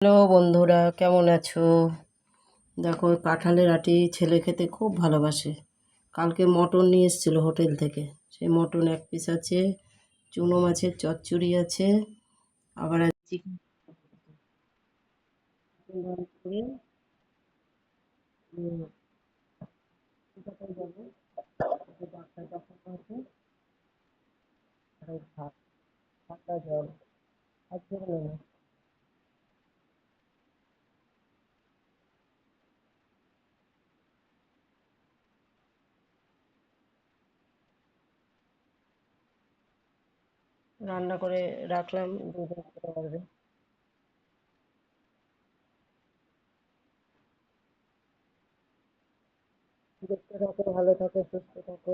Hello বন্ধুরা, কেমন আছো? দেখো, কাঁঠালের আটি ছেলে খেতে খুব ভালোবাসে। কালকে মটন নিয়ে এসেছিলো হোটেল থেকে। সেই মটন এক পিস আছে, চুনো মাছের চচ্চড়ি আছে, আবার চিকেন করে কলকাতায় যাবো, ডাক্তার দেখানো আছে, আর এই ভাত, ঠান্ডা জল আর যেগুলো না। রান্না করে রাখলাম, দুদিন খেতে পারবে। দেখতে থাকো, ভালো থাকো, সুস্থ থাকো।